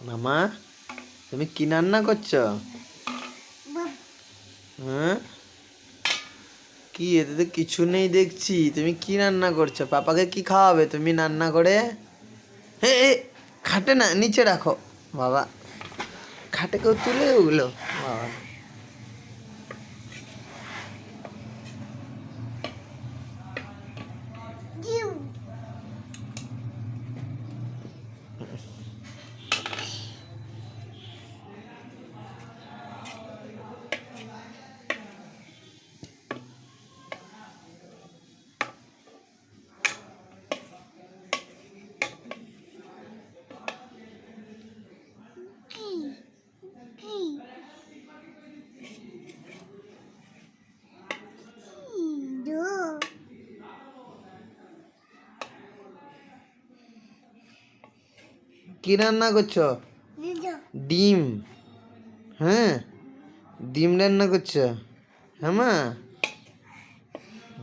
মামা তুমি কি রান্না করছো? হ্যাঁ, কি এতে তো কিছু নেই দেখছি। তুমি কি রান্না করছো? পাপাকে কি খাওয়াবে তুমি রান্না করে? এ খাটে না, নিচে রাখো বাবা। খাটে কেউ তুলে ওগুলো বাবা। কি রান্না করছো? ডিম। হ্যাঁ, ডিম রান্না করছো? হ্যাঁ মা।